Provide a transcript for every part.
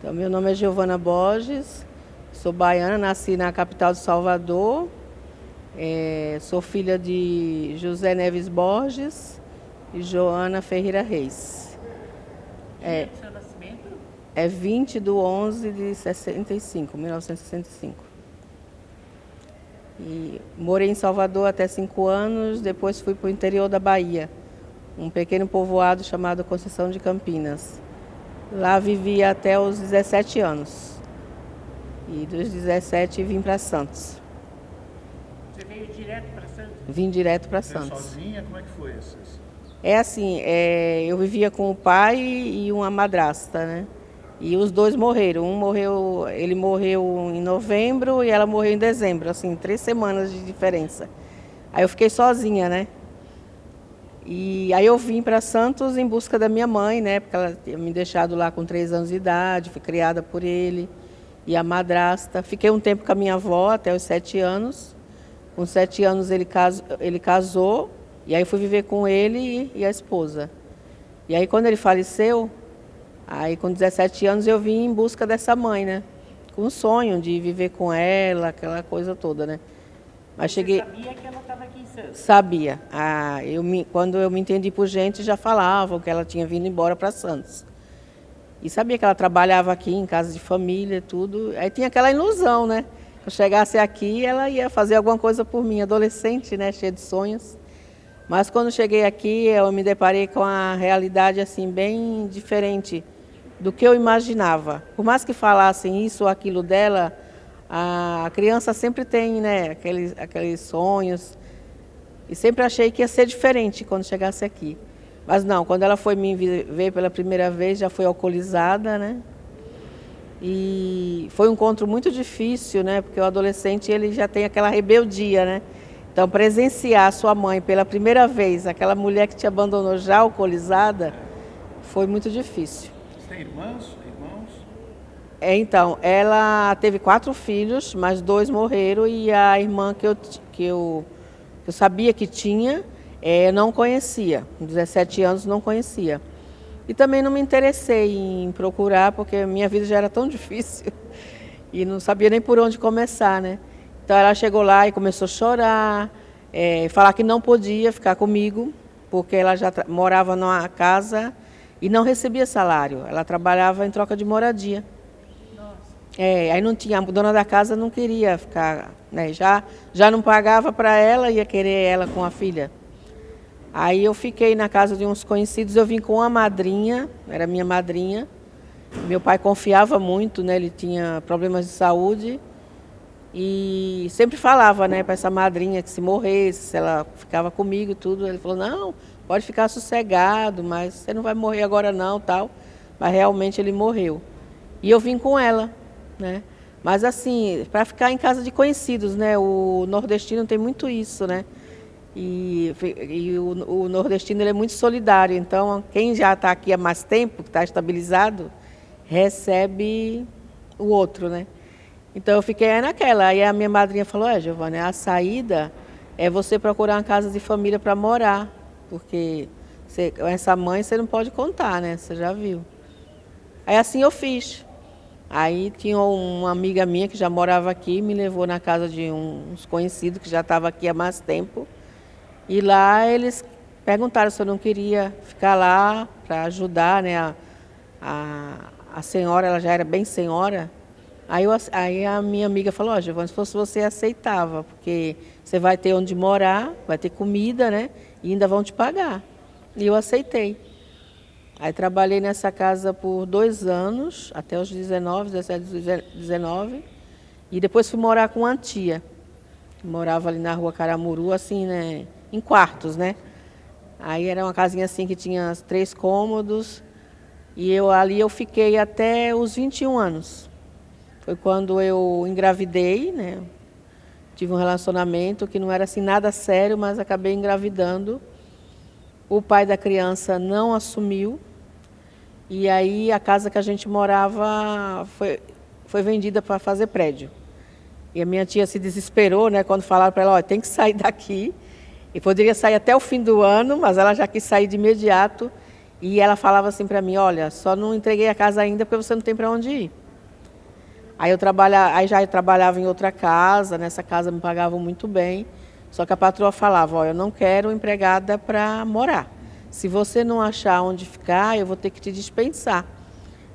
Então, meu nome é Giovana Borges, sou baiana, nasci na capital de Salvador, sou filha de José Neves Borges e Joana Ferreira Reis. Dia do seu nascimento? É 20 de 65, 1965. E morei em Salvador até 5 anos, depois fui para o interior da Bahia, um pequeno povoado chamado Conceição de Campinas. Lá vivi até os 17 anos. E dos 17 vim para Santos. Você veio direto para Santos? Vim direto para Veio Santos. sozinha? Como é que foi isso? É assim, eu vivia com o pai e uma madrasta, né? E os dois morreram. Ele morreu em novembro e ela morreu em dezembro, assim, 3 semanas de diferença. Aí eu fiquei sozinha, né? E aí eu vim para Santos em busca da minha mãe, né? Porque ela tinha me deixado lá com 3 anos de idade, fui criada por ele e a madrasta. Fiquei um tempo com a minha avó até os 7 anos. Com 7 anos ele casou e aí fui viver com ele e a esposa. E aí quando ele faleceu, aí com 17 anos eu vim em busca dessa mãe, né? Com o sonho de viver com ela, aquela coisa toda, né? Mas cheguei... Você sabia que ela estava aqui em Santos? Sabia. Quando eu me entendi por gente, já falavam que ela tinha vindo embora para Santos. E sabia que ela trabalhava aqui em casa de família, tudo. Aí tinha aquela ilusão, né? Que eu chegasse aqui, ela ia fazer alguma coisa por mim, adolescente, né? Cheia de sonhos. Mas quando cheguei aqui, eu me deparei com a realidade assim bem diferente do que eu imaginava. Por mais que falassem isso ou aquilo dela, a criança sempre tem, né, aqueles sonhos. E sempre achei que ia ser diferente quando chegasse aqui. Mas não, quando ela foi me ver pela primeira vez, já foi alcoolizada, né? E foi um encontro muito difícil, né? Porque o adolescente ele já tem aquela rebeldia, né? Então, presenciar a sua mãe pela primeira vez, aquela mulher que te abandonou já alcoolizada, foi muito difícil. Você tem irmãos? Então, ela teve 4 filhos, mas 2 morreram e a irmã que eu sabia que tinha, eu não conhecia. Com 17 anos não conhecia. E também não me interessei em procurar, porque minha vida já era tão difícil e não sabia nem por onde começar, né? Então ela chegou lá e começou a chorar, falar que não podia ficar comigo, porque ela já morava numa casa e não recebia salário. Ela trabalhava em troca de moradia. Aí não tinha, a dona da casa não queria ficar, né? Já não pagava para ela, ia querer ela com a filha. Aí eu fiquei na casa de uns conhecidos, eu vim com uma madrinha, era minha madrinha. Meu pai confiava muito, né? Ele tinha problemas de saúde e sempre falava, né, para essa madrinha que se morresse, se ela ficava comigo e tudo. Ele falou, não, pode ficar sossegado, mas você não vai morrer agora não, tal. Mas realmente ele morreu. E eu vim com ela, né? Mas assim, para ficar em casa de conhecidos, né? O nordestino tem muito isso, né? E o nordestino ele é muito solidário, então quem já está aqui há mais tempo, que está estabilizado, recebe o outro, né? Então eu fiquei aí naquela. Aí a minha madrinha falou, Giovana, a saída é você procurar uma casa de família para morar, porque essa mãe você não pode contar, né? Você já viu. Aí assim eu fiz. Aí tinha uma amiga minha que já morava aqui, me levou na casa de uns conhecidos que já estavam aqui há mais tempo. E lá eles perguntaram se eu não queria ficar lá para ajudar, né? A senhora, ela já era bem senhora. Aí a minha amiga falou, Giovana, se fosse você, aceitava, porque você vai ter onde morar, vai ter comida, né? E ainda vão te pagar. E eu aceitei. Aí trabalhei nessa casa por 2 anos, até os 19, 17, 19. E depois fui morar com uma tia. Morava ali na rua Caramuru, assim, né? Em quartos, né? Aí era uma casinha assim que tinha 3 cômodos. E ali eu fiquei até os 21 anos. Foi quando eu engravidei, né? Tive um relacionamento que não era assim nada sério, mas acabei engravidando. O pai da criança não assumiu. E aí a casa que a gente morava foi vendida para fazer prédio. E a minha tia se desesperou, né, quando falaram para ela, tem que sair daqui. E poderia sair até o fim do ano, mas ela já quis sair de imediato. E ela falava assim para mim, olha, só não entreguei a casa ainda porque você não tem para onde ir. Aí eu trabalhava em outra casa, nessa casa me pagavam muito bem, só que a patroa falava, olha, eu não quero empregada para morar. Se você não achar onde ficar, eu vou ter que te dispensar.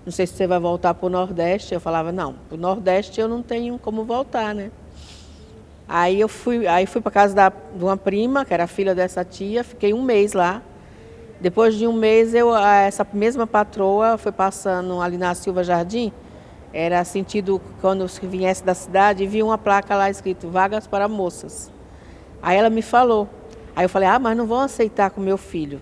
Não sei se você vai voltar para o Nordeste. Eu falava, não, para o Nordeste eu não tenho como voltar, né? Aí fui para casa de uma prima, que era filha dessa tia, fiquei um mês lá. Depois de um mês, essa mesma patroa foi passando ali na Silva Jardim, era sentido quando viesse da cidade, e vi uma placa lá escrito, vagas para moças. Aí ela me falou. Aí eu falei, mas não vão aceitar com meu filho.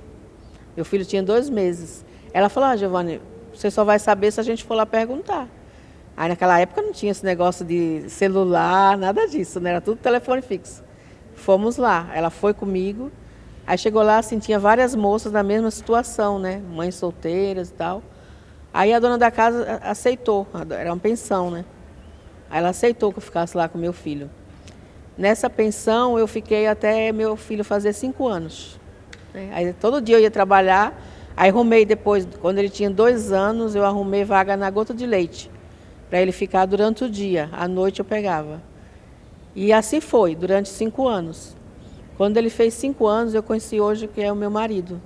Meu filho tinha 2 meses. Ela falou, Giovanni, você só vai saber se a gente for lá perguntar. Aí naquela época não tinha esse negócio de celular, nada disso, né? Era tudo telefone fixo. Fomos lá, ela foi comigo. Aí chegou lá, assim, tinha várias moças na mesma situação, né? Mães solteiras e tal. Aí a dona da casa aceitou, era uma pensão, né? Aí ela aceitou que eu ficasse lá com meu filho. Nessa pensão eu fiquei até meu filho fazer 5 anos. Né? Aí todo dia eu ia trabalhar, aí arrumei depois, quando ele tinha 2 anos, eu arrumei vaga na Gota de Leite, para ele ficar durante o dia, à noite eu pegava. E assim foi, durante 5 anos. Quando ele fez 5 anos, eu conheci hoje que é o meu marido.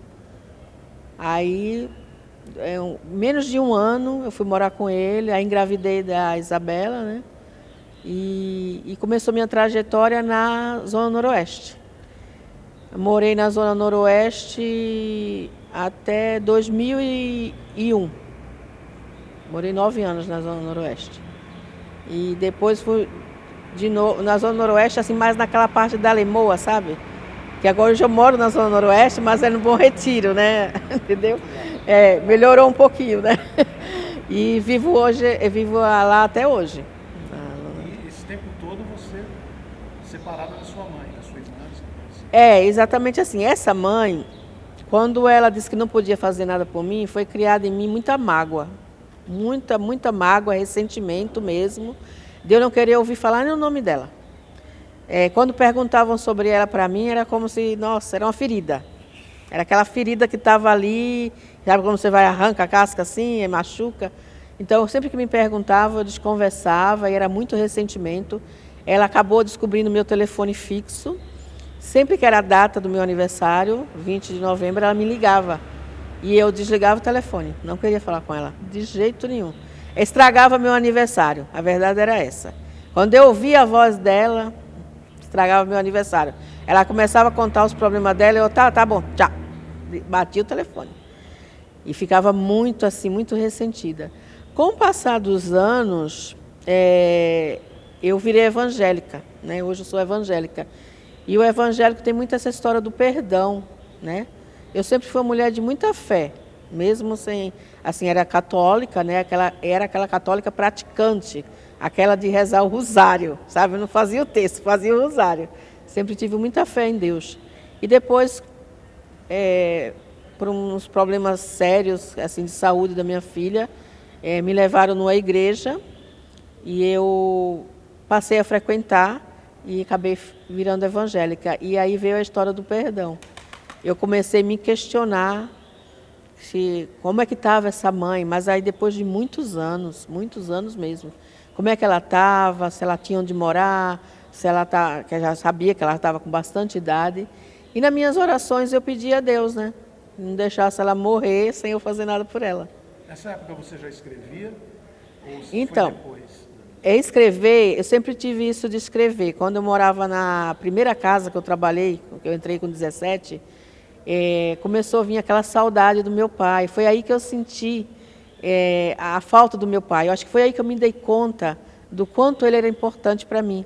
Aí, menos de 1 ano, eu fui morar com ele, aí engravidei da Isabela, né? E começou minha trajetória na Zona Noroeste. Eu morei na Zona Noroeste até 2001. Morei 9 anos na Zona Noroeste. E depois fui de novo na Zona Noroeste, assim, mais naquela parte da Lemoa, sabe? Que agora eu moro na Zona Noroeste, mas é no Bom Retiro, né? Entendeu? Melhorou um pouquinho, né? E vivo lá até hoje. E esse tempo todo você separada da sua mãe, da sua irmã? Exatamente assim. Essa mãe, quando ela disse que não podia fazer nada por mim, foi criada em mim muita mágoa. Muita mágoa, ressentimento mesmo, de eu não querer ouvir falar nem o nome dela. Quando perguntavam sobre ela para mim, era como se, nossa, era uma ferida. Era aquela ferida que estava ali, sabe quando você vai arranca a casca assim, machuca. Então, sempre que me perguntavam, eu desconversava e era muito ressentimento. Ela acabou descobrindo meu telefone fixo. Sempre que era a data do meu aniversário, 20 de novembro, ela me ligava. E eu desligava o telefone, não queria falar com ela, de jeito nenhum. Estragava meu aniversário, a verdade era essa. Quando eu ouvia a voz dela, estragava meu aniversário. Ela começava a contar os problemas dela, eu, tá bom, tchau. Batia o telefone. E ficava muito assim, muito ressentida. Com o passar dos anos, eu virei evangélica, né? Hoje eu sou evangélica. E o evangélico tem muito essa história do perdão, né? Eu sempre fui uma mulher de muita fé, mesmo sem, assim, era católica, né? Era aquela católica praticante, aquela de rezar o rosário, sabe? Eu não fazia o texto, fazia o rosário. Sempre tive muita fé em Deus. E depois, por uns problemas sérios, assim, de saúde da minha filha, me levaram numa igreja e eu passei a frequentar e acabei virando evangélica. E aí veio a história do perdão. Eu comecei a me questionar como é que estava essa mãe, mas aí depois de muitos anos mesmo, como é que ela estava, se ela tinha onde morar, que eu já sabia que ela estava com bastante idade. E nas minhas orações eu pedi a Deus, né? Não deixasse ela morrer sem eu fazer nada por ela. Nessa época você já escrevia? Ou Então, foi depois? Escrever, eu sempre tive isso de escrever. Quando eu morava na primeira casa que eu trabalhei, que eu entrei com 17, começou a vir aquela saudade do meu pai. Foi aí que eu senti a falta do meu pai. Eu acho que foi aí que eu me dei conta do quanto ele era importante para mim.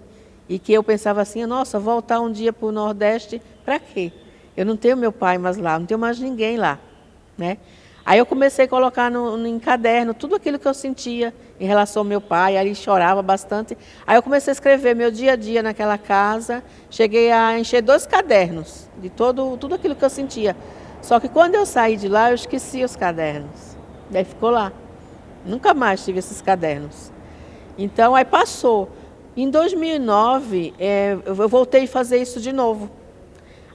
E que eu pensava assim, nossa, voltar um dia para o Nordeste, para quê? Eu não tenho meu pai mais lá, não tenho mais ninguém lá, né? Aí eu comecei a colocar em caderno tudo aquilo que eu sentia em relação ao meu pai, aí ele chorava bastante. Aí eu comecei a escrever meu dia a dia naquela casa, cheguei a encher 2 cadernos de tudo aquilo que eu sentia. Só que quando eu saí de lá, eu esqueci os cadernos. Daí ficou lá. Nunca mais tive esses cadernos. Então, aí passou. Em 2009, eu voltei a fazer isso de novo.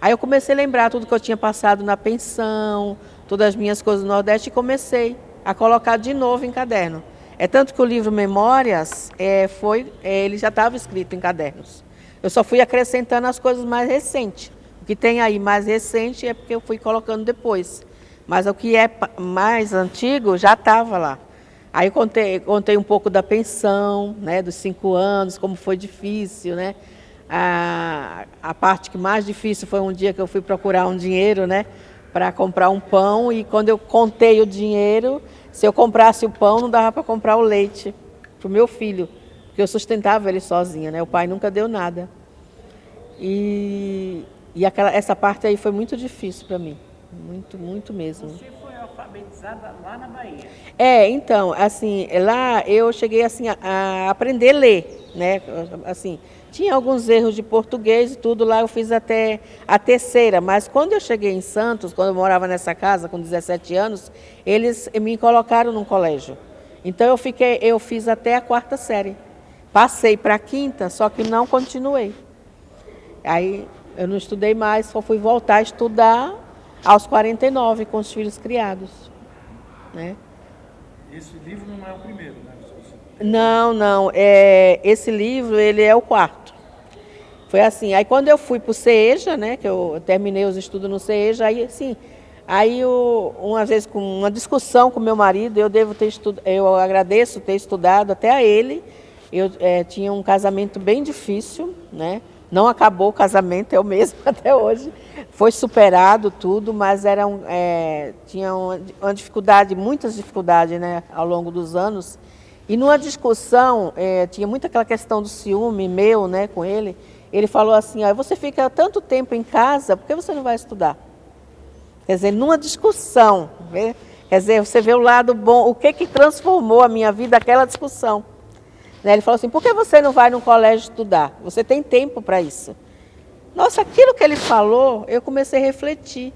Aí eu comecei a lembrar tudo que eu tinha passado na pensão, todas as minhas coisas do Nordeste, e comecei a colocar de novo em caderno. É tanto que o livro Memórias, ele já estava escrito em cadernos. Eu só fui acrescentando as coisas mais recentes. O que tem aí mais recente é porque eu fui colocando depois. Mas o que é mais antigo já estava lá. Aí eu contei um pouco da pensão, né, dos 5 anos, como foi difícil, né? A parte que mais difícil foi um dia que eu fui procurar um dinheiro, né, para comprar um pão, e quando eu contei o dinheiro, se eu comprasse o pão, não dava para comprar o leite para o meu filho, porque eu sustentava ele sozinha, né? O pai nunca deu nada. E essa parte aí foi muito difícil para mim, muito, muito mesmo. Você foi alfabetizada lá na Bahia? Então, assim, lá eu cheguei assim a aprender a ler, né? Assim, tinha alguns erros de português e tudo lá, eu fiz até a terceira, mas quando eu cheguei em Santos, quando eu morava nessa casa com 17 anos, eles me colocaram num colégio. Então eu fiz até a 4ª série. Passei para a 5ª, só que não continuei. Aí eu não estudei mais, só fui voltar a estudar aos 49, com os filhos criados, né? Esse livro não é o primeiro, né? Não. Esse livro, ele é o 4º. Foi assim, aí quando eu fui para o CEJA, né, que eu terminei os estudos no CEJA, uma vez com uma discussão com meu marido, eu agradeço ter estudado até a ele. Eu tinha um casamento bem difícil, né? Não acabou o casamento, é o mesmo até hoje. Foi superado tudo, mas tinha uma dificuldade, muitas dificuldades, né, ao longo dos anos. E numa discussão, tinha muito aquela questão do ciúme meu, né, com ele. Ele falou assim, você fica tanto tempo em casa, por que você não vai estudar? Quer dizer, numa discussão, né? Quer dizer, você vê o lado bom, o que transformou a minha vida, aquela discussão. Ele falou assim, por que você não vai no colégio estudar? Você tem tempo para isso. Nossa, aquilo que ele falou, eu comecei a refletir.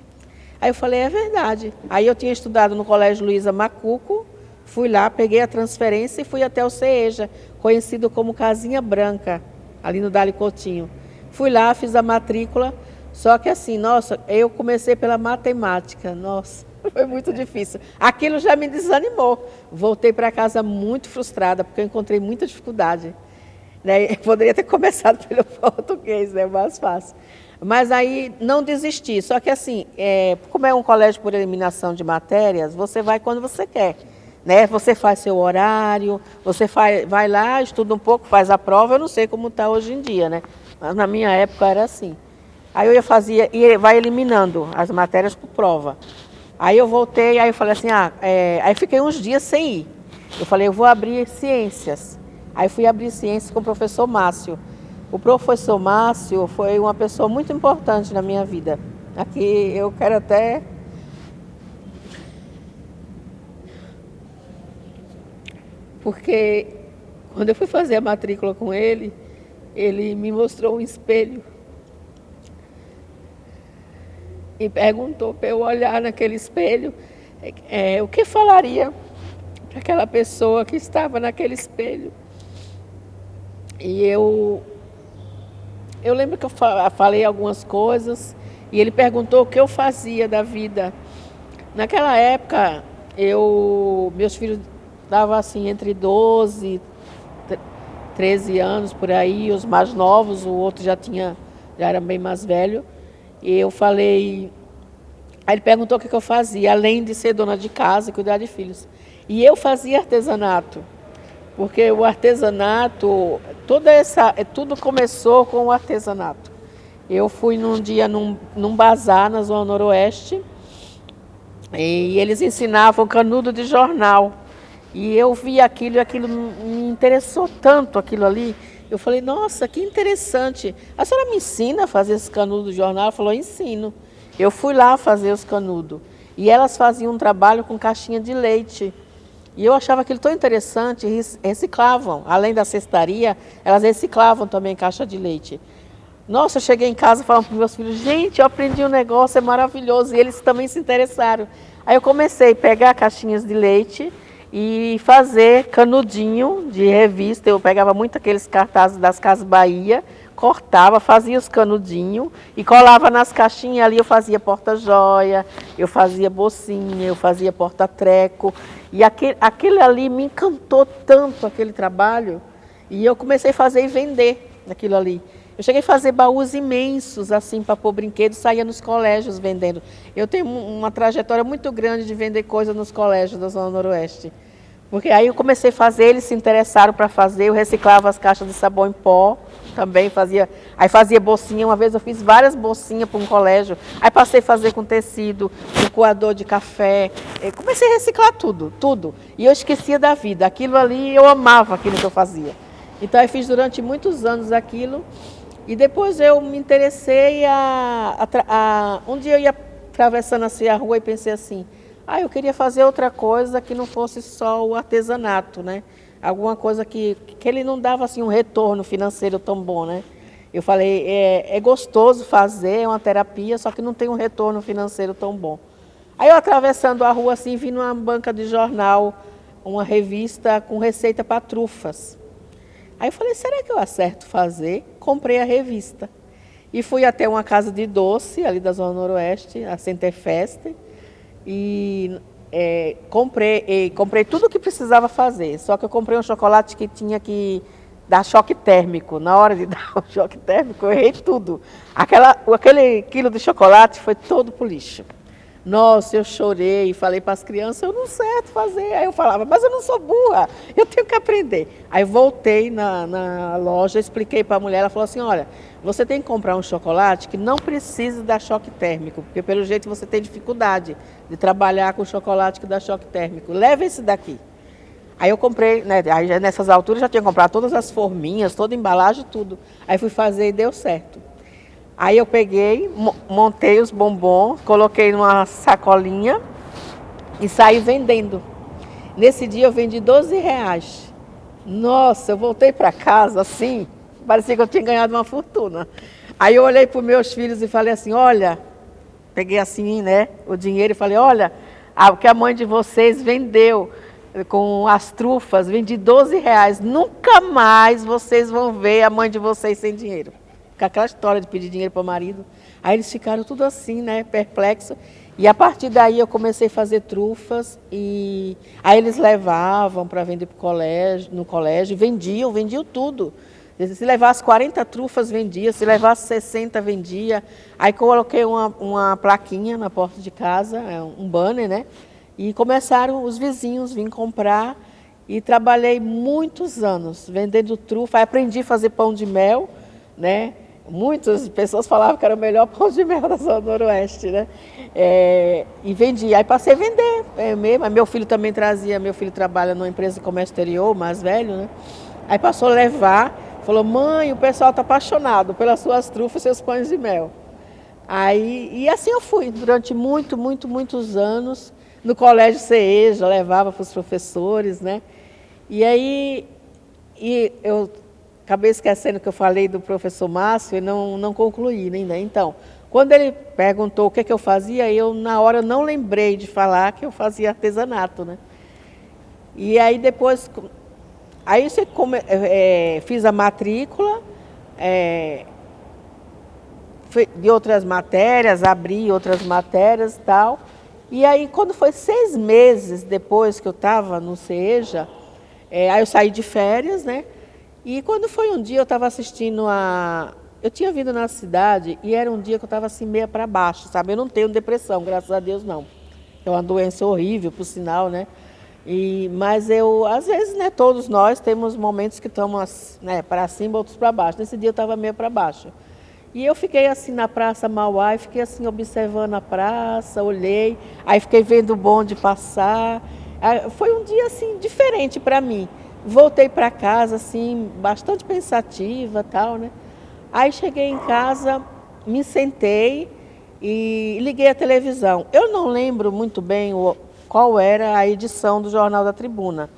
Aí eu falei, é verdade. Aí eu tinha estudado no Colégio Luiza Macuco, fui lá, peguei a transferência e fui até o CEJA, conhecido como Casinha Branca, ali no Dali Coutinho. Fui lá, fiz a matrícula, só que assim, nossa, eu comecei pela matemática, nossa, foi muito difícil. Aquilo já me desanimou. Voltei para casa muito frustrada, porque eu encontrei muita dificuldade. Né? Eu poderia ter começado pelo português, né? Mais fácil. Mas aí não desisti. Só que assim, como é um colégio por eliminação de matérias, você vai quando você quer. Né? Você faz seu horário, vai lá, estuda um pouco, faz a prova. Eu não sei como está hoje em dia, né? Mas na minha época era assim. Aí eu fazia, e vai eliminando as matérias por prova. Aí eu voltei, aí eu falei assim, aí fiquei uns dias sem ir. Eu falei, eu vou abrir ciências. Aí fui abrir ciências com o professor Márcio. O professor Márcio foi uma pessoa muito importante na minha vida. Aqui eu quero até... Porque quando eu fui fazer a matrícula com ele, ele me mostrou um espelho. E perguntou para eu olhar naquele espelho o que falaria para aquela pessoa que estava naquele espelho. E eu lembro que eu falei algumas coisas e ele perguntou o que eu fazia da vida. Naquela época, meus filhos estavam assim entre 12 e 13 anos por aí, os mais novos, o outro já era bem mais velho. E eu falei, aí ele perguntou o que eu fazia, além de ser dona de casa e cuidar de filhos. E eu fazia artesanato, porque o artesanato, tudo começou com o artesanato. Eu fui num dia num bazar na Zona Noroeste, e eles ensinavam canudo de jornal. E eu vi aquilo e aquilo me interessou tanto, aquilo ali. Eu falei, nossa, que interessante. A senhora me ensina a fazer esse canudo do jornal? Ela falou, ensino. Eu fui lá fazer os canudos. E elas faziam um trabalho com caixinha de leite. E eu achava aquilo tão interessante, reciclavam. Além da cestaria, elas reciclavam também caixa de leite. Nossa, eu cheguei em casa falando para os meus filhos, gente, eu aprendi um negócio, é maravilhoso. E eles também se interessaram. Aí eu comecei a pegar caixinhas de leite e fazer canudinho de revista. Eu pegava muito aqueles cartazes das Casas Bahia, cortava, fazia os canudinhos e colava nas caixinhas ali. Eu fazia porta-joia, eu fazia bolsinha, eu fazia porta-treco. E aquele ali me encantou tanto, aquele trabalho. E eu comecei a fazer e vender aquilo ali. Eu cheguei a fazer baús imensos, assim, para pôr brinquedos, saía nos colégios vendendo. Eu tenho uma trajetória muito grande de vender coisas nos colégios da Zona Noroeste. Porque aí eu comecei a fazer, eles se interessaram para fazer, eu reciclava as caixas de sabão em pó, também fazia, aí fazia bolsinha, uma vez eu fiz várias bolsinhas para um colégio, aí passei a fazer com tecido, com coador de café, eu comecei a reciclar tudo, tudo. E eu esquecia da vida, aquilo ali, eu amava aquilo que eu fazia. Então eu fiz durante muitos anos aquilo. E depois eu me interessei um dia eu ia atravessando assim a rua e pensei assim, eu queria fazer outra coisa que não fosse só o artesanato, né? Alguma coisa que ele não dava assim um retorno financeiro tão bom, né? Eu falei, é gostoso fazer, é uma terapia, só que não tem um retorno financeiro tão bom. Aí eu atravessando a rua assim, vi numa banca de jornal uma revista com receita para trufas. Aí eu falei, será que eu acerto fazer? Comprei a revista. E fui até uma casa de doce, ali da Zona Noroeste, a Centerfest, e comprei tudo o que precisava fazer. Só que eu comprei um chocolate que tinha que dar choque térmico. Na hora de dar o choque térmico, eu errei tudo. Aquele quilo de chocolate foi todo pro lixo. Nossa, eu chorei, falei para as crianças, eu não sei fazer. Aí eu falava, mas eu não sou burra, eu tenho que aprender. Aí voltei na loja, expliquei para a mulher, ela falou assim, olha, você tem que comprar um chocolate que não precisa dar choque térmico, porque pelo jeito você tem dificuldade de trabalhar com chocolate que dá choque térmico. Leva esse daqui. Aí eu comprei, né, aí nessas alturas já tinha comprado todas as forminhas, toda a embalagem, tudo. Aí fui fazer e deu certo. Aí eu peguei, montei os bombons, coloquei numa sacolinha e saí vendendo. Nesse dia eu vendi R$12. Nossa, eu voltei para casa assim, parecia que eu tinha ganhado uma fortuna. Aí eu olhei para os meus filhos e falei assim, olha, peguei assim, né, o dinheiro e falei, olha, o que a mãe de vocês vendeu com as trufas, vendi R$12. Nunca mais vocês vão ver a mãe de vocês sem dinheiro. Com aquela história de pedir dinheiro para o marido. Aí eles ficaram tudo assim, né, perplexos. E a partir daí eu comecei a fazer trufas e aí eles levavam para vender no colégio, vendiam tudo. Se levasse 40 trufas, vendia, se levasse 60, vendia. Aí coloquei uma plaquinha na porta de casa, um banner, né? E começaram os vizinhos vir comprar e trabalhei muitos anos vendendo trufa. Aí aprendi a fazer pão de mel, né? Muitas pessoas falavam que era o melhor pão de mel da Zona Noroeste, né? E vendi. Aí passei a vender mesmo. Meu filho também trazia, meu filho trabalha numa empresa de comércio exterior, mais velho, né? Aí passou a levar, falou, mãe, o pessoal está apaixonado pelas suas trufas e seus pães de mel. E assim eu fui, durante muitos anos. No colégio CEJA, levava para os professores, né? E aí eu acabei esquecendo que eu falei do professor Márcio e não concluí ainda. Então, quando ele perguntou o que eu fazia, eu na hora não lembrei de falar que eu fazia artesanato, né? E aí depois, fiz a matrícula de outras matérias, abri outras matérias e tal. E aí quando foi 6 meses depois que eu estava no CEJA, aí eu saí de férias, né? E quando foi um dia, eu estava assistindo eu tinha vindo na cidade e era um dia que eu estava assim meia para baixo, sabe? Eu não tenho depressão, graças a Deus não. É uma doença horrível, por sinal, né? Mas às vezes, né, todos nós temos momentos que estamos, né, para cima, outros para baixo. Nesse dia eu estava meio para baixo. E eu fiquei assim na Praça Mauá e fiquei assim observando a praça, olhei, aí fiquei vendo o bonde passar. Foi um dia assim diferente para mim. Voltei para casa assim, bastante pensativa, tal, né? Aí cheguei em casa, me sentei e liguei a televisão. Eu não lembro muito bem qual era a edição do Jornal da Tribuna,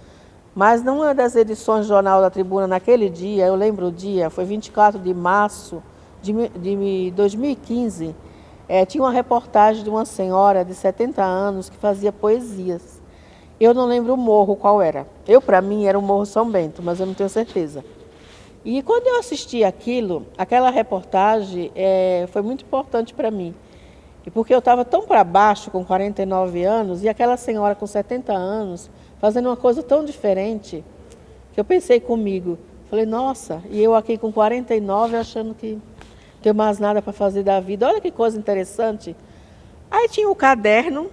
mas numa das edições do Jornal da Tribuna naquele dia, eu lembro o dia, foi 24 de março de 2015, tinha uma reportagem de uma senhora de 70 anos que fazia poesias. Eu não lembro o morro qual era. Para mim, era o Morro São Bento, mas eu não tenho certeza. E quando eu assisti aquilo, aquela reportagem foi muito importante para mim. E porque eu estava tão para baixo, com 49 anos, e aquela senhora com 70 anos, fazendo uma coisa tão diferente, que eu pensei comigo, falei, nossa, e eu aqui com 49 achando que não tenho mais nada para fazer da vida. Olha que coisa interessante. Aí tinha o caderno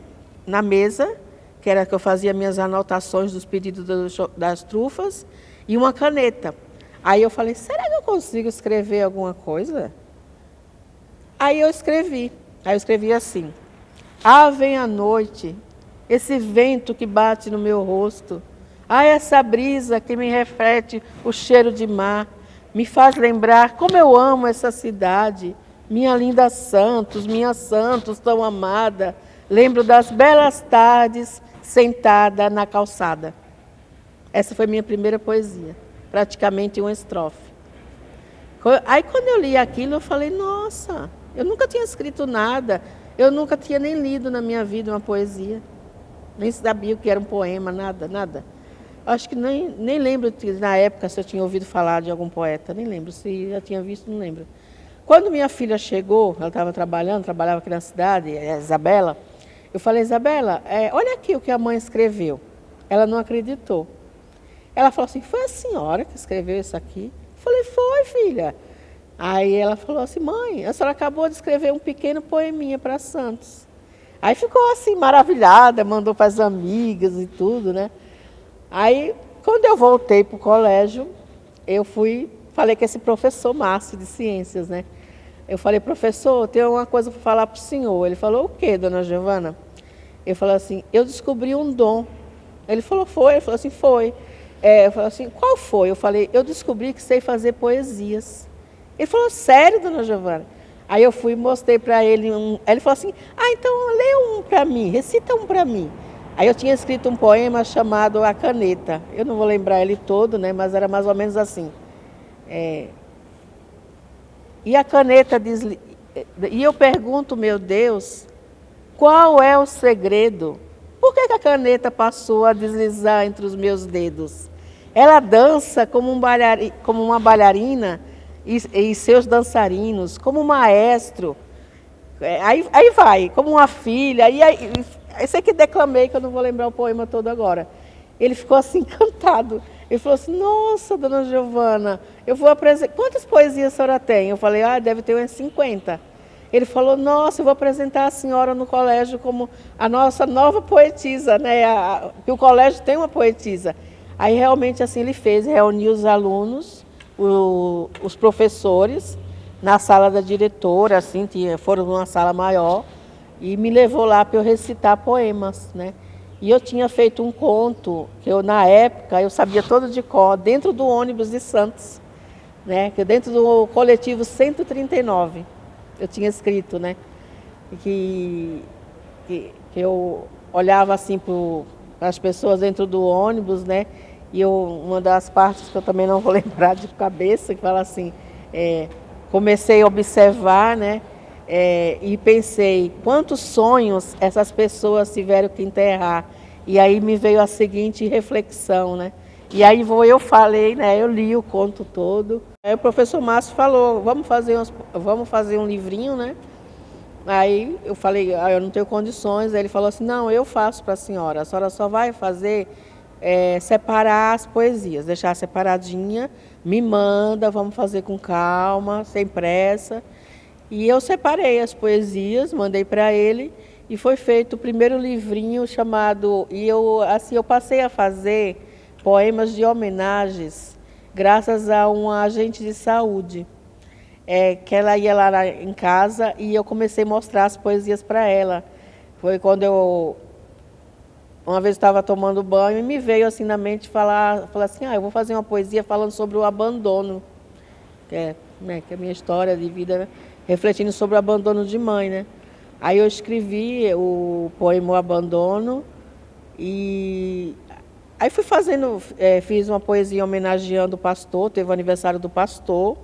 na mesa, que era que eu fazia minhas anotações dos pedidos das trufas, e uma caneta. Aí eu falei, será que eu consigo escrever alguma coisa? Aí eu escrevi assim, vem a noite, esse vento que bate no meu rosto, essa brisa que me reflete o cheiro de mar, me faz lembrar como eu amo essa cidade, minha linda Santos, minha Santos tão amada, lembro das belas tardes sentada na calçada. Essa foi minha primeira poesia, praticamente uma estrofe. Aí quando eu li aquilo, eu falei, nossa, eu nunca tinha escrito nada, eu nunca tinha nem lido na minha vida uma poesia, nem sabia o que era um poema, nada. Acho que nem lembro na época se eu tinha ouvido falar de algum poeta, nem lembro, se já tinha visto, não lembro. Quando minha filha chegou, ela estava trabalhava aqui na cidade, a Isabela, eu falei, Isabela, olha aqui o que a mãe escreveu. Ela não acreditou. Ela falou assim, foi a senhora que escreveu isso aqui? Eu falei, foi, filha. Aí ela falou assim, mãe, a senhora acabou de escrever um pequeno poeminha para Santos. Aí ficou assim, maravilhada, mandou para as amigas e tudo, né? Aí, quando eu voltei para o colégio, falei com esse professor Márcio de Ciências, né? Eu falei, professor, tem uma coisa para falar para o senhor. Ele falou, o quê, dona Giovana? Eu falei assim, eu descobri um dom. Ele falou, foi? Ele falou assim, foi. Eu falei assim, qual foi? Eu falei, eu descobri que sei fazer poesias. Ele falou, sério, dona Giovana? Aí eu fui e mostrei para ele Aí ele falou assim, então lê um para mim, recita um para mim. Aí eu tinha escrito um poema chamado A Caneta. Eu não vou lembrar ele todo, né? Mas era mais ou menos assim. E a caneta E eu pergunto, meu Deus, qual é o segredo? Por que a caneta passou a deslizar entre os meus dedos? Ela dança como uma bailarina e seus dançarinos, como um maestro. Aí vai, como uma filha. Esse aqui declamei, que eu não vou lembrar o poema todo agora. Ele ficou assim encantado. Ele falou assim, nossa, dona Giovana, eu vou apresentar... Quantas poesias a senhora tem? Eu falei, deve ter umas 50. Ele falou, nossa, eu vou apresentar a senhora no colégio como a nossa nova poetisa, né? Que o colégio tem uma poetisa. Aí realmente assim ele fez, reuniu os alunos, os professores, na sala da diretora, assim, foram numa sala maior, e me levou lá para eu recitar poemas, né? E eu tinha feito um conto, que na época, eu sabia todo de cor, dentro do ônibus de Santos, né? Dentro do coletivo 139, eu tinha escrito, né? Que eu olhava assim para as pessoas dentro do ônibus, né? E uma das partes que eu também não vou lembrar de cabeça, que fala assim, comecei a observar, né? E pensei, quantos sonhos essas pessoas tiveram que enterrar. E aí me veio a seguinte reflexão, né? E aí eu falei, né? Eu li o conto todo. Aí o professor Márcio falou, vamos fazer um livrinho, né? Aí eu falei, eu não tenho condições. Aí ele falou assim, não, eu faço para a senhora só vai fazer separar as poesias, deixar separadinha, me manda, vamos fazer com calma, sem pressa. E eu separei as poesias, mandei para ele e foi feito o primeiro livrinho chamado... E eu passei a fazer poemas de homenagens graças a uma agente de saúde, que ela ia lá em casa e eu comecei a mostrar as poesias para ela. Foi quando uma vez estava tomando banho e me veio assim na mente falar assim, eu vou fazer uma poesia falando sobre o abandono, que é a minha história de vida, né? Refletindo sobre o abandono de mãe, né? Aí eu escrevi o poema O Abandono e aí fui fiz uma poesia homenageando o pastor, teve o aniversário do pastor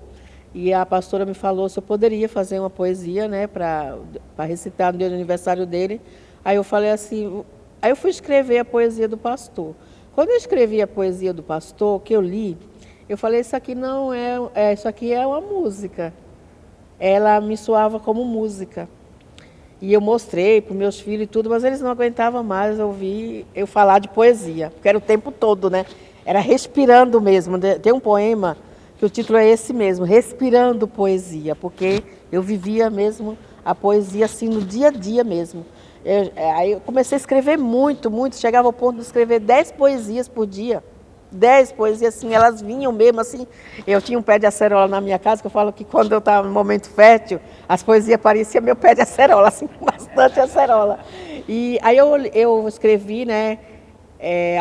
e a pastora me falou se eu poderia fazer uma poesia, né, para recitar no dia do aniversário dele. Aí eu falei assim, aí eu fui escrever a poesia do pastor. Quando eu escrevi a poesia do pastor, que eu li, Eu falei, isso aqui não isso aqui é uma música. Ela me soava como música. E eu mostrei para os meus filhos e tudo, mas eles não aguentavam mais ouvir eu falar de poesia, porque era o tempo todo, né? Era respirando mesmo. Tem um poema que o título é esse mesmo, Respirando Poesia, porque eu vivia mesmo a poesia assim no dia a dia mesmo. Aí eu comecei a escrever muito, chegava ao ponto de escrever 10 poesias por dia. 10 poesias, assim, elas vinham mesmo, assim. Eu tinha um pé de acerola na minha casa, que eu falo que quando eu estava no momento fértil, as poesias pareciam meu pé de acerola, assim, bastante acerola. E aí eu escrevi, né,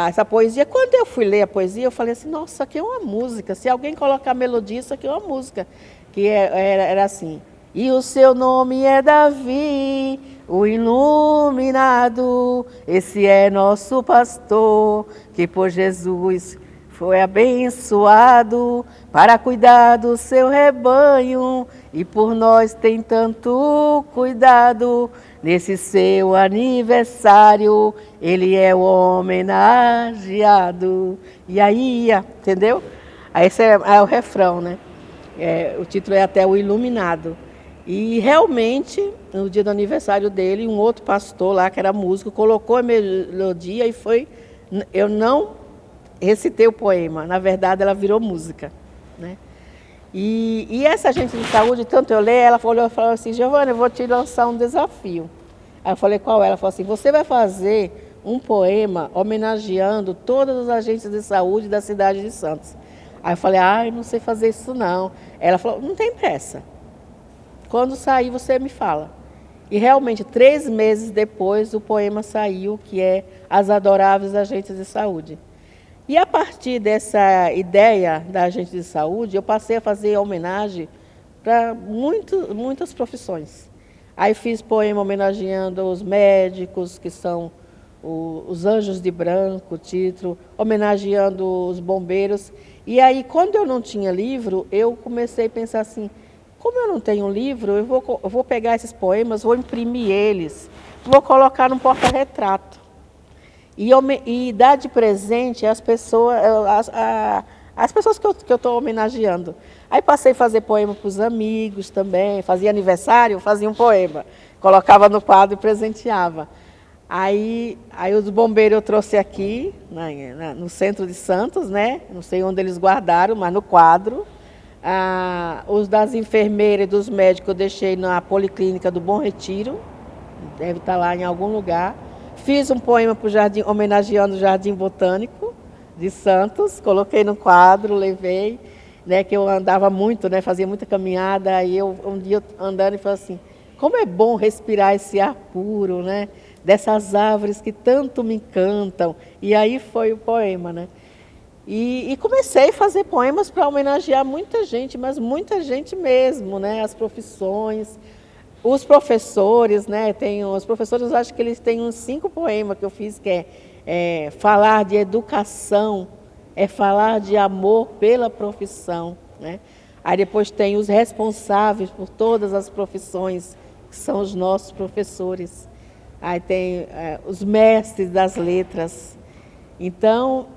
essa poesia. Quando eu fui ler a poesia, eu falei assim, nossa, isso aqui é uma música. Se alguém colocar melodia, isso aqui é uma música. Que era assim, e o seu nome é Davi, o iluminado, esse é nosso pastor, que por Jesus foi abençoado para cuidar do seu rebanho e por nós tem tanto cuidado. Nesse seu aniversário, ele é o homenageado. E aí ia, entendeu? Aí esse é o refrão, né? O título é até o Iluminado. E realmente, no dia do aniversário dele, um outro pastor lá, que era músico, colocou a melodia e foi... Eu não recitei o poema, na verdade ela virou música, né? E essa agente de saúde, tanto eu ler, ela falou assim, Giovana, eu vou te lançar um desafio. Aí eu falei, qual é? Ela falou assim, você vai fazer um poema homenageando todos os agentes de saúde da cidade de Santos. Aí eu falei, eu não sei fazer isso não. Ela falou, não tem pressa. Quando sair, você me fala. E realmente, 3 meses depois, o poema saiu, que é As Adoráveis Agentes de Saúde. E a partir dessa ideia da agente de saúde, eu passei a fazer homenagem para muitas profissões. Aí fiz poema homenageando os médicos, que são os Anjos de Branco, o título, homenageando os bombeiros. E aí, quando eu não tinha livro, eu comecei a pensar assim, como eu não tenho livro, eu vou pegar esses poemas, vou imprimir eles, vou colocar num porta-retrato. E dar de presente às pessoas, as pessoas que eu estou homenageando. Aí passei a fazer poema para os amigos também, fazia aniversário, fazia um poema, colocava no quadro e presenteava. Aí os bombeiros eu trouxe aqui, no centro de Santos, né? Não sei onde eles guardaram, mas no quadro. Os das enfermeiras e dos médicos eu deixei na Policlínica do Bom Retiro, deve estar lá em algum lugar. Fiz um poema para o jardim, homenageando o Jardim Botânico de Santos, coloquei no quadro, levei, né, que eu andava muito, né, fazia muita caminhada, aí um dia andando e falei assim, como é bom respirar esse ar puro, né, dessas árvores que tanto me encantam. E aí foi o poema, né. E comecei a fazer poemas para homenagear muita gente, mas muita gente mesmo, né? As profissões, os professores, né? Os professores, acho que eles têm uns 5 poemas que eu fiz, que é falar de educação, é falar de amor pela profissão, né? Aí depois tem os responsáveis por todas as profissões, que são os nossos professores. Aí tem os mestres das letras. Então,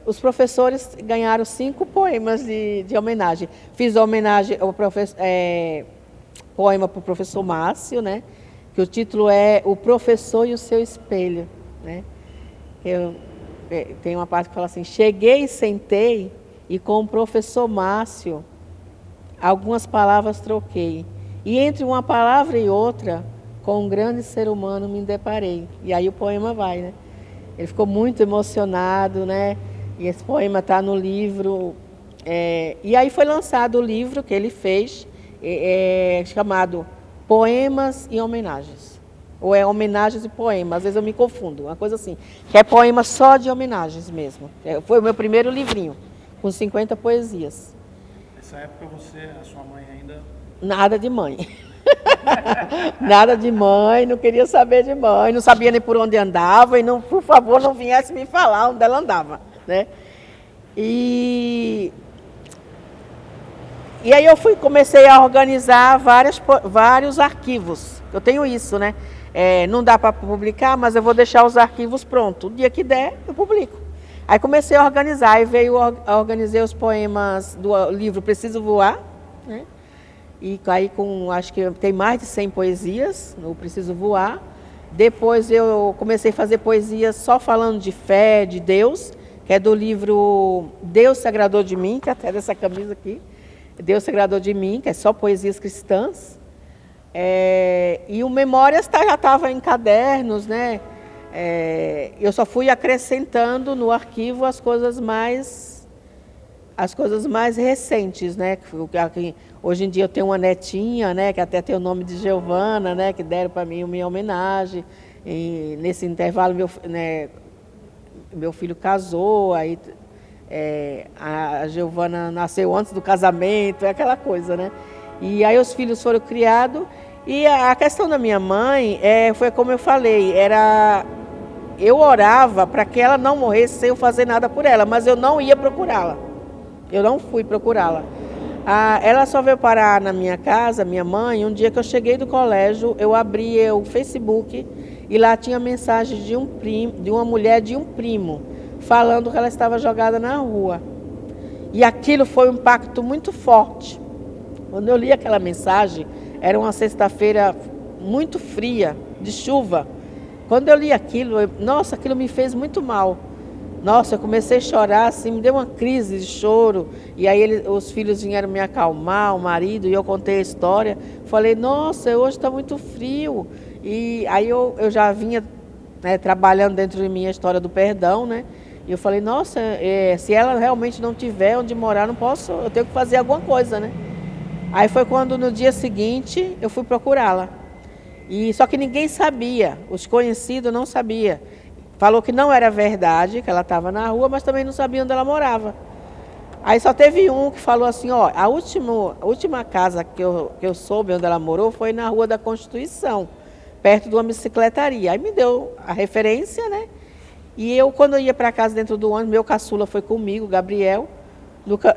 os professores ganharam 5 poemas de homenagem. Fiz homenagem ao poema para o professor Márcio, né? Que o título é O Professor e o Seu Espelho, né? Tem uma parte que fala assim, cheguei e sentei e com o professor Márcio algumas palavras troquei. E entre uma palavra e outra, com um grande ser humano me deparei. E aí o poema vai, né? Ele ficou muito emocionado, né? E esse poema está no livro. E aí foi lançado o livro que ele fez, chamado Poemas e Homenagens. Ou é Homenagens e Poemas, às vezes eu me confundo, uma coisa assim. Que é poema só de homenagens mesmo. Foi o meu primeiro livrinho, com 50 poesias. Nessa época a sua mãe ainda... Nada de mãe. Nada de mãe, não queria saber de mãe, não sabia nem por onde andava e, não, por favor, não viesse me falar onde ela andava, né? E aí eu comecei a organizar vários arquivos. Eu tenho isso, né? Não dá para publicar, mas eu vou deixar os arquivos prontos. O dia que der, eu publico. Aí comecei a organizar, aí organizei os poemas do livro Preciso Voar, né? E aí acho que tem mais de 100 poesias no Preciso Voar. Depois eu comecei a fazer poesias só falando de fé, de Deus, que é do livro Deus se agradou de mim, que é até dessa camisa aqui, Deus se agradou de mim, que é só poesias cristãs. E o Memórias já estava em cadernos, né? Eu só fui acrescentando no arquivo as coisas mais recentes, né? Hoje em dia eu tenho uma netinha, né? Que até tem o nome de Giovana, né? Que deram para mim minha homenagem. E nesse intervalo meu filho casou, aí a Giovana nasceu antes do casamento, é aquela coisa, né? E aí os filhos foram criados. E a questão da minha mãe foi como eu falei, eu orava para que ela não morresse sem eu fazer nada por ela, mas eu não ia procurá-la. Eu não fui procurá-la. Ela só veio parar na minha casa, minha mãe, um dia que eu cheguei do colégio, eu abri o Facebook e lá tinha mensagem de uma mulher de um primo, falando que ela estava jogada na rua. E aquilo foi um impacto muito forte. Quando eu li aquela mensagem, era uma sexta-feira muito fria, de chuva. Quando eu li aquilo, nossa, aquilo me fez muito mal. Nossa, eu comecei a chorar, assim, me deu uma crise de choro. E aí os filhos vieram me acalmar, o marido, e eu contei a história. Falei, nossa, hoje está muito frio. E aí eu já vinha, né, trabalhando dentro de mim a história do perdão, né? E eu falei, nossa, se ela realmente não tiver onde morar, não posso, eu tenho que fazer alguma coisa, né? Aí foi quando no dia seguinte eu fui procurá-la. Só que ninguém sabia, os conhecidos não sabiam. Falou que não era verdade, que ela estava na rua, mas também não sabia onde ela morava. Aí só teve um que falou assim, ó, a última casa que eu soube onde ela morou foi na Rua da Constituição, perto de uma bicicletaria. Aí me deu a referência, né? E quando eu ia para casa dentro do ônibus, meu caçula foi comigo, Gabriel.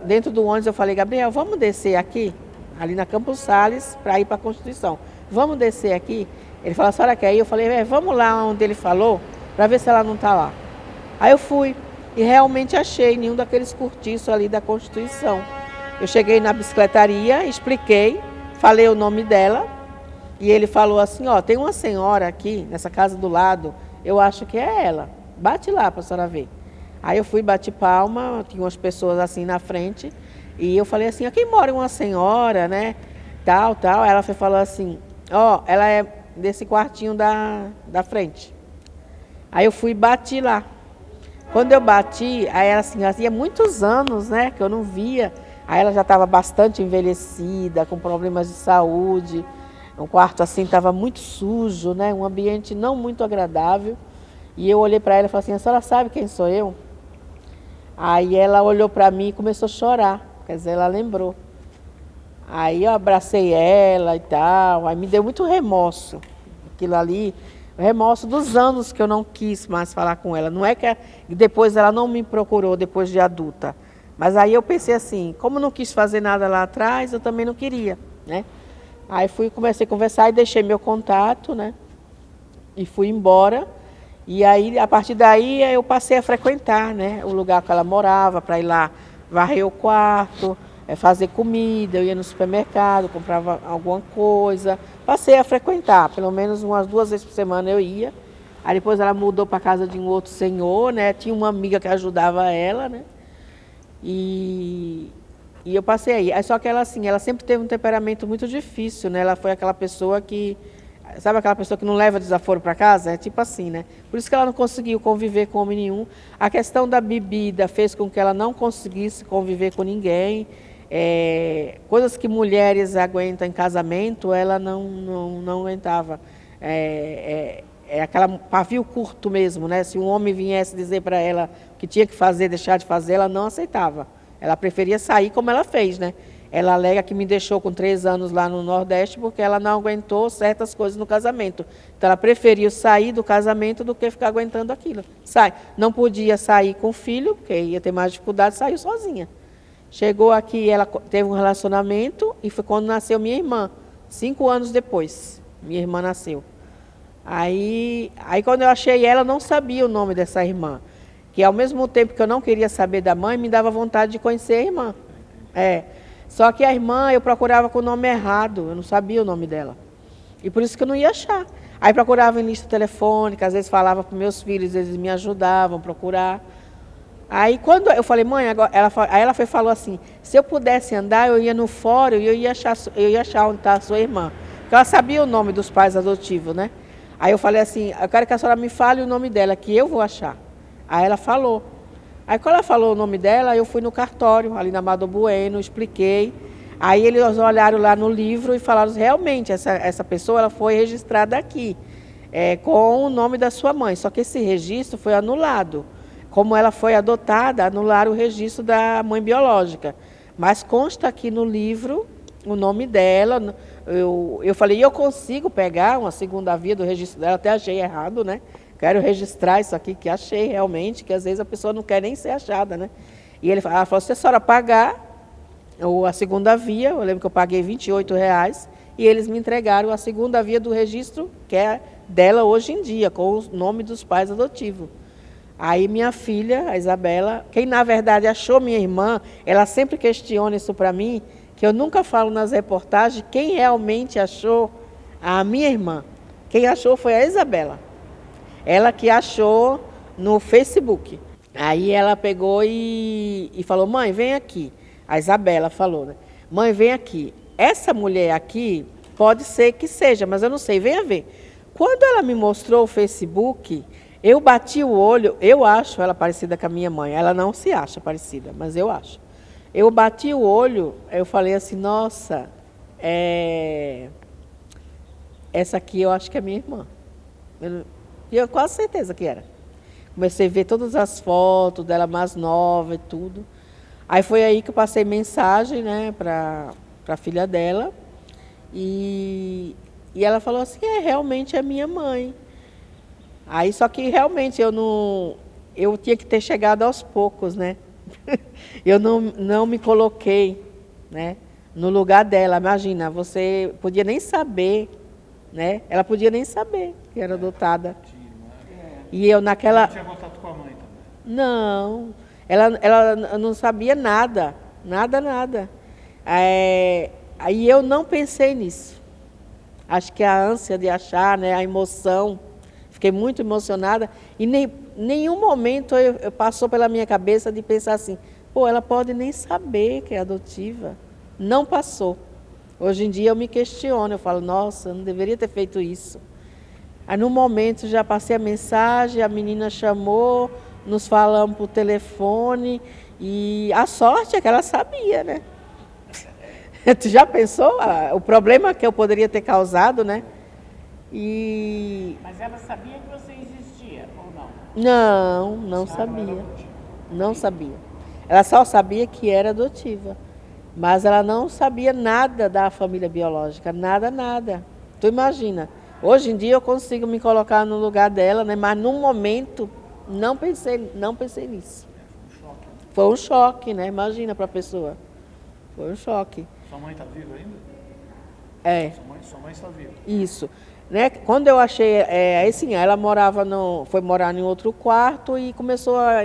Dentro do ônibus eu falei, Gabriel, vamos descer aqui, ali na Campos Sales, para ir para a Constituição. Vamos descer aqui? Ele falou, a senhora quer ir? Eu falei, vamos lá onde ele falou, para ver se ela não está lá. Aí eu fui e realmente achei nenhum daqueles cortiços ali da Constituição. Eu cheguei na bicicletaria, expliquei, falei o nome dela e ele falou assim, ó, tem uma senhora aqui nessa casa do lado, eu acho que é ela, bate lá para a senhora ver. Aí eu fui, bati palma, tinha umas pessoas assim na frente e eu falei assim, aqui mora uma senhora, né, tal. Ela falou assim, ó, ela é desse quartinho da frente. Aí eu fui e bati lá. Quando eu bati, aí ela assim, fazia muitos anos, né, que eu não via. Aí ela já estava bastante envelhecida, com problemas de saúde. O quarto assim estava muito sujo, né, um ambiente não muito agradável. E eu olhei para ela e falei assim, a senhora sabe quem sou eu? Aí ela olhou para mim e começou a chorar, quer dizer, ela lembrou. Aí eu abracei ela e tal, aí me deu muito remorso, aquilo ali, o remorso dos anos que eu não quis mais falar com ela. Não é que depois ela não me procurou, depois de adulta, mas aí eu pensei assim, como eu não quis fazer nada lá atrás, eu também não queria, né? Aí comecei a conversar e deixei meu contato, né? E fui embora. E aí, a partir daí, eu passei a frequentar, né, o lugar que ela morava, para ir lá varrer o quarto, fazer comida, eu ia no supermercado, comprava alguma coisa. Passei a frequentar, pelo menos umas 2 vezes por semana eu ia. Aí depois ela mudou para a casa de um outro senhor, né, tinha uma amiga que ajudava ela, né, e eu passei aí. Só que ela, assim, ela sempre teve um temperamento muito difícil, né, ela foi aquela pessoa que... Sabe aquela pessoa que não leva desaforo para casa? É tipo assim, né? Por isso que ela não conseguiu conviver com homem nenhum. A questão da bebida fez com que ela não conseguisse conviver com ninguém. Coisas que mulheres aguentam em casamento, ela não aguentava. Aquela pavio curto mesmo, né? Se um homem viesse dizer para ela que tinha que fazer, deixar de fazer, ela não aceitava. Ela preferia sair como ela fez, né? Ela alega que me deixou com 3 anos lá no Nordeste porque ela não aguentou certas coisas no casamento. Então, ela preferiu sair do casamento do que ficar aguentando aquilo. Não podia sair com o filho, porque ia ter mais dificuldade, saiu sozinha. Chegou aqui, ela teve um relacionamento e foi quando nasceu minha irmã, 5 anos depois. Minha irmã nasceu. Aí quando eu achei ela, eu não sabia o nome dessa irmã. Que ao mesmo tempo que eu não queria saber da mãe, me dava vontade de conhecer a irmã. É. Só que a irmã eu procurava com o nome errado, eu não sabia o nome dela. E por isso que eu não ia achar. Aí procurava em lista telefônica, às vezes falava para meus filhos, eles me ajudavam a procurar. Aí quando eu falei, mãe, agora, aí ela falou assim, se eu pudesse andar, eu ia no fórum e eu ia achar onde está a sua irmã. Porque ela sabia o nome dos pais adotivos, né? Aí eu falei assim, eu quero que a senhora me fale o nome dela, que eu vou achar. Aí ela falou. Aí quando ela falou o nome dela, eu fui no cartório, ali na Amado Bueno, expliquei. Aí eles olharam lá no livro e falaram, realmente, essa pessoa ela foi registrada aqui, com o nome da sua mãe. Só que esse registro foi anulado. Como ela foi adotada, anularam o registro da mãe biológica. Mas consta aqui no livro o nome dela. Eu falei, eu consigo pegar uma segunda via do registro dela, até achei errado, né? Quero registrar isso aqui, que achei realmente, que às vezes a pessoa não quer nem ser achada, né? E ela falou, se a senhora pagar a segunda via, eu lembro que eu paguei R$28, e eles me entregaram a segunda via do registro, que é dela hoje em dia, com o nome dos pais adotivos. Aí minha filha, a Isabela, quem na verdade achou minha irmã, ela sempre questiona isso para mim, que eu nunca falo nas reportagens quem realmente achou a minha irmã. Quem achou foi a Isabela. Ela que achou no Facebook. Aí ela pegou e falou, mãe, vem aqui. A Isabela falou, né? Mãe, vem aqui. Essa mulher aqui pode ser que seja, mas eu não sei, venha ver. Quando ela me mostrou o Facebook, eu bati o olho, eu acho ela parecida com a minha mãe. Ela não se acha parecida, mas eu acho. Eu bati o olho, eu falei assim, nossa, essa aqui eu acho que é minha irmã. E eu quase certeza que era. Comecei a ver todas as fotos dela mais nova e tudo. Aí foi aí que eu passei mensagem, né, para a filha dela. E ela falou assim, realmente é minha mãe. Aí só que realmente eu tinha que ter chegado aos poucos, né? Eu não me coloquei, né, no lugar dela. Imagina, você podia nem saber, né? Ela podia nem saber que era adotada. E eu naquela... Não tinha contato com a mãe também? Não, ela não sabia nada, nada. Aí eu não pensei nisso. Acho que a ânsia de achar, né, a emoção, fiquei muito emocionada e nenhum momento eu passou pela minha cabeça de pensar assim, pô, ela pode nem saber que é adotiva. Não passou. Hoje em dia eu me questiono, eu falo, nossa, eu não deveria ter feito isso. Aí no momento já passei a mensagem, a menina chamou, nos falamos por telefone e a sorte é que ela sabia, né? Tu já pensou o problema que eu poderia ter causado, né? Mas ela sabia que você existia, ou não? Não sabia. Não sabia. Ela só sabia que era adotiva. Mas ela não sabia nada da família biológica, nada. Tu imagina, hoje em dia eu consigo me colocar no lugar dela, né? Mas num momento não pensei nisso. Foi um choque, né? Imagina para a pessoa. Foi um choque. Sua mãe está viva ainda? É. Sua mãe está viva. Isso. Né? Quando eu achei, assim, ela foi morar em outro quarto e começou a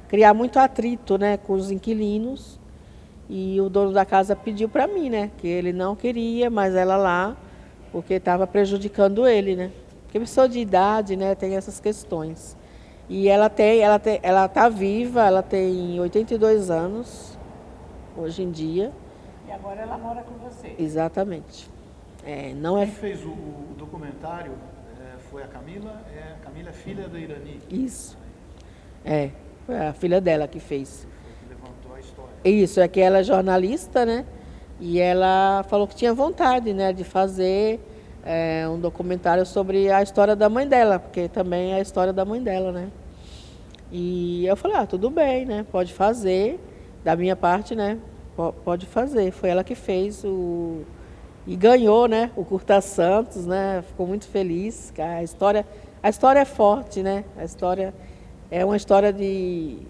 criar muito atrito, né, com os inquilinos. E o dono da casa pediu para mim, né, que ele não queria mais ela lá, porque estava prejudicando ele, né. Porque pessoa de idade, né, tem essas questões. E ela está viva, ela tem 82 anos, hoje em dia. E agora ela mora com você? Exatamente. Quem fez o documentário foi a Camila. A Camila é filha da Irani. Isso. Foi a filha dela que fez. Que levantou a história. Isso, é que ela é jornalista, né? E ela falou que tinha vontade, né, de fazer um documentário sobre a história da mãe dela, porque também é a história da mãe dela, né? E eu falei, tudo bem, né? Pode fazer. Da minha parte, né? Pode fazer. Foi ela que fez e ganhou, né, o Curta Santos, né? Ficou muito feliz. A história é forte, né? A história é uma história de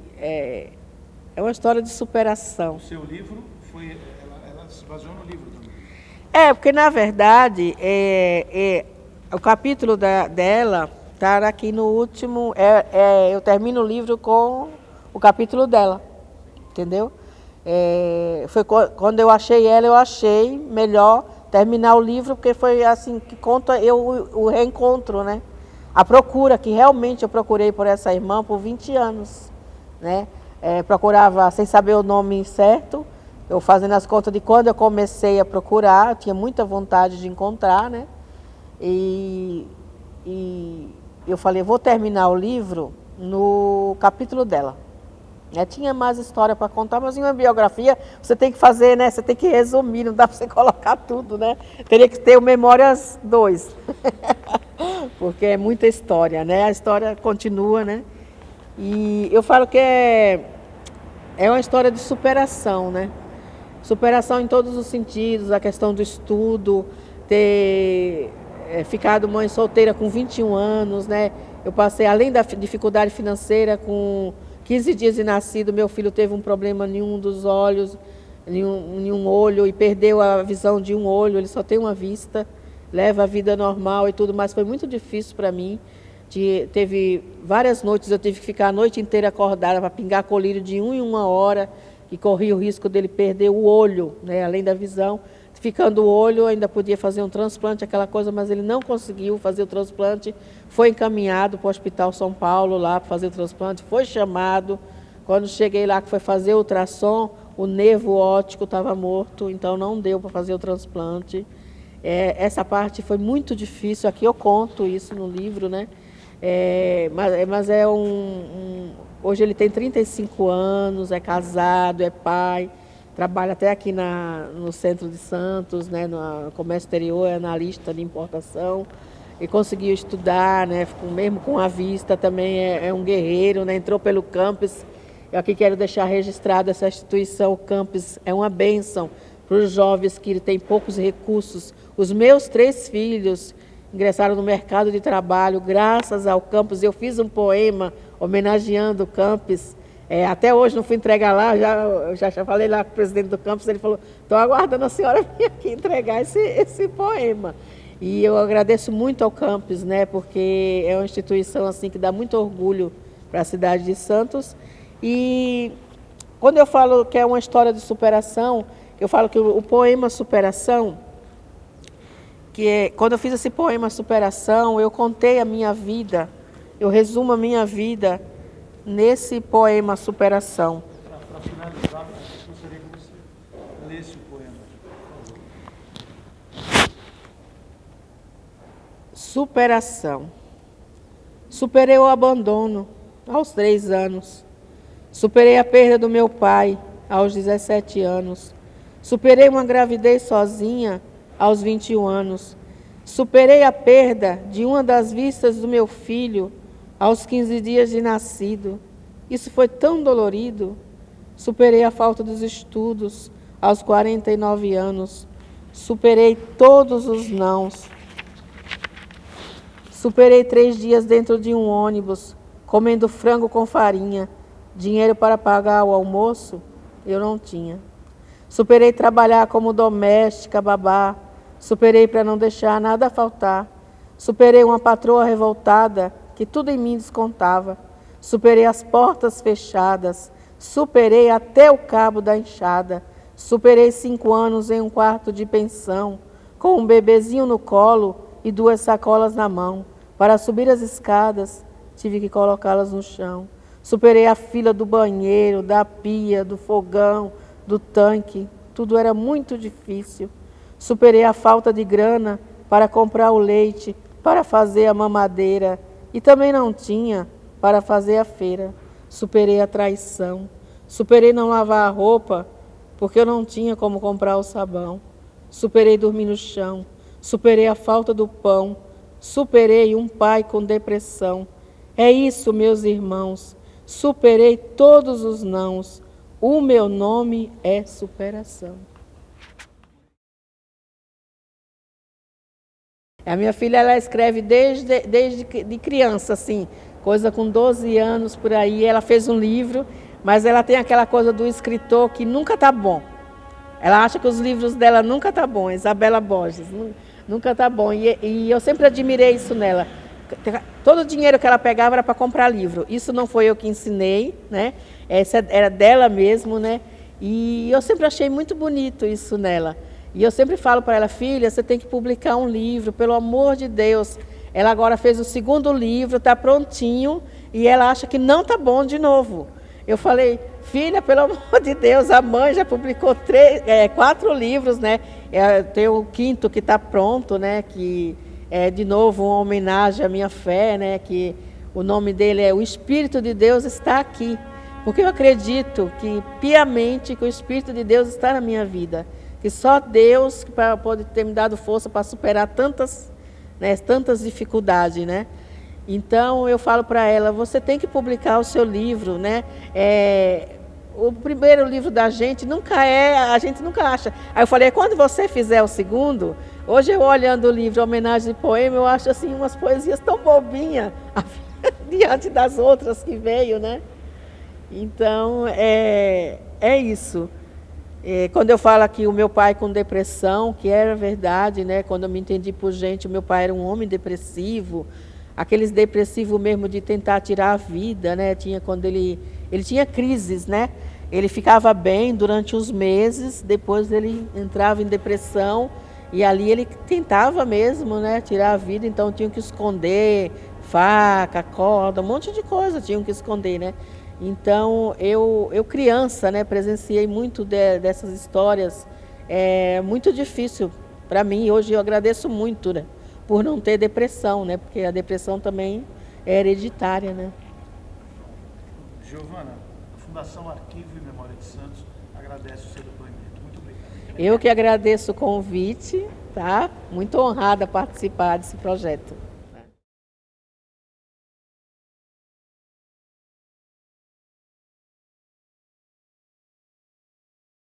superação. O seu livro ela se baseou no livro também. Porque na verdade o capítulo dela Tá aqui no último, eu termino o livro com o capítulo dela, entendeu? Foi quando eu achei ela, eu achei melhor terminar o livro, porque foi assim que conta o reencontro, né? A procura, que realmente eu procurei por essa irmã por 20 anos, né? Procurava sem saber o nome certo, eu fazendo as contas de quando eu comecei a procurar, eu tinha muita vontade de encontrar, né? E eu falei, vou terminar o livro no capítulo dela. Tinha mais história para contar, mas em uma biografia você tem que fazer, né? Você tem que resumir, não dá para você colocar tudo, né? Teria que ter o Memórias 2, porque é muita história, né? A história continua, né? E eu falo que é uma história de superação, né? Superação em todos os sentidos, a questão do estudo, ter ficado mãe solteira com 21 anos, né? Eu passei, além da dificuldade financeira, com 15 dias de nascido, meu filho teve um problema em um dos olhos, em um olho, e perdeu a visão de um olho, ele só tem uma vista, leva a vida normal e tudo, mas foi muito difícil para mim. Teve várias noites, eu tive que ficar a noite inteira acordada para pingar colírio de 1 em 1 hora, que corria o risco dele perder o olho, né, além da visão. Ficando o olho, ainda podia fazer um transplante, aquela coisa, mas ele não conseguiu fazer o transplante. Foi encaminhado para o Hospital São Paulo lá para fazer o transplante, foi chamado. Quando cheguei lá, que foi fazer o ultrassom, o nervo óptico estava morto, então não deu para fazer o transplante. Essa parte foi muito difícil, aqui eu conto isso no livro, né? Mas hoje ele tem 35 anos, é casado, é pai. Trabalha até aqui no centro de Santos, né, no comércio exterior, é analista de importação. E conseguiu estudar, né, mesmo com a vista, também é um guerreiro, né, entrou pelo campus. Eu aqui quero deixar registrado essa instituição, o campus é uma bênção para os jovens que têm poucos recursos. Os meus 3 filhos ingressaram no mercado de trabalho graças ao campus. Eu fiz um poema homenageando o campus. Até hoje não fui entregar lá, já falei lá com o presidente do campus, ele falou, estou aguardando a senhora vir aqui entregar esse poema. E eu agradeço muito ao campus, né, porque é uma instituição assim, que dá muito orgulho para a cidade de Santos. E quando eu falo que é uma história de superação, eu falo que o poema Superação, quando eu fiz esse poema Superação, eu contei a minha vida, eu resumo a minha vida nesse poema Superação. Para finalizar, eu gostaria que você lesse o poema. Superação. Superei o abandono aos 3 anos. Superei a perda do meu pai aos 17 anos. Superei uma gravidez sozinha aos 21 anos. Superei a perda de uma das vistas do meu filho aos 15 dias de nascido. Isso foi tão dolorido. Superei a falta dos estudos aos 49 anos. Superei todos os nãos. Superei 3 dias dentro de um ônibus, comendo frango com farinha. Dinheiro para pagar o almoço, eu não tinha. Superei trabalhar como doméstica, babá. Superei para não deixar nada faltar. Superei uma patroa revoltada, que tudo em mim descontava. Superei as portas fechadas. Superei até o cabo da enxada. Superei 5 anos em um quarto de pensão, com um bebezinho no colo e 2 sacolas na mão. Para subir as escadas, tive que colocá-las no chão. Superei a fila do banheiro, da pia, do fogão, do tanque. Tudo era muito difícil. Superei a falta de grana para comprar o leite, para fazer a mamadeira. E também não tinha para fazer a feira. Superei a traição. Superei não lavar a roupa, porque eu não tinha como comprar o sabão. Superei dormir no chão. Superei a falta do pão. Superei um pai com depressão. É isso, meus irmãos. Superei todos os nãos. O meu nome é superação. A minha filha, ela escreve desde de criança, assim, coisa com 12 anos por aí. Ela fez um livro, mas ela tem aquela coisa do escritor que nunca está bom. Ela acha que os livros dela nunca tá bom. Isabela Borges, nunca tá bom. E eu sempre admirei isso nela. todo o dinheiro que ela pegava era para comprar livro. Isso não foi eu que ensinei, né? Essa era dela mesmo, né? E eu sempre achei muito bonito isso nela. E eu sempre falo para ela, filha, você tem que publicar um livro, pelo amor de Deus. Ela agora fez o segundo livro, está prontinho, e ela acha que não está bom de novo. Eu falei, filha, pelo amor de Deus, a mãe já publicou 4 livros, né? Tem o 5º que está pronto, né? Que é de novo uma homenagem à minha fé, né? Que o nome dele é O Espírito de Deus Está Aqui. Porque eu acredito que piamente que o Espírito de Deus está na minha vida. Que só Deus pode ter me dado força para superar tantas dificuldades, né? Então eu falo para ela, você tem que publicar o seu livro, né? O primeiro livro da gente a gente nunca acha. Aí eu falei, quando você fizer o segundo, hoje eu olhando o livro Homenagem de Poema, eu acho assim umas poesias tão bobinhas diante das outras que veio, né? Então é isso. Quando eu falo aqui o meu pai com depressão, que era verdade, né? Quando eu me entendi por gente, o meu pai era um homem depressivo, aqueles depressivos mesmo de tentar tirar a vida, né? Quando ele tinha crises, né? Ele ficava bem durante uns meses, depois ele entrava em depressão e ali ele tentava mesmo, né? Tirar a vida, então tinham que esconder faca, corda, um monte de coisa tinham que esconder, né? Então, eu criança, né, presenciei muito dessas histórias. É muito difícil para mim. Hoje eu agradeço muito, né, por não ter depressão, né, porque a depressão também é hereditária, né. Giovana, a Fundação Arquivo e Memória de Santos agradece o seu depoimento. Muito obrigado. Eu que agradeço o convite, tá? Muito honrada a participar desse projeto.